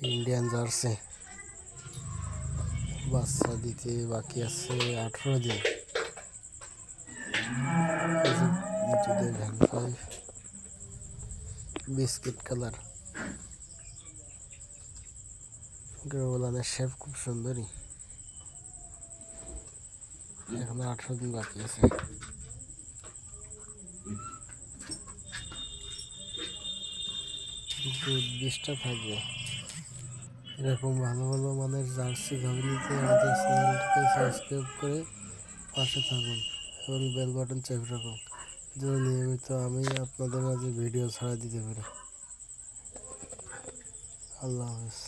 Indian jersey বাচ্চা দিতে বাকি আছে 18 দিন। দুধের ভ্যান 5 বিস্কিট কালার। গ্রোলানের শেপ খুব সুন্দরী। এখনো 18 দিন বাকি আছে। দুধ 20টা থাকবে। এরকম ভালো ভালো মানের জার্সি গাভী নিতে আমাদের চ্যানেলটিকে সাবস্ক্রাইব করে পাশে থাকুন এবং বেল বাটন চেপে রাখুন, যেন নিয়মিত আমি আপনাদের মাঝে ভিডিও ছাড়া দিতে পারি। আল্লাহ হাফেজ।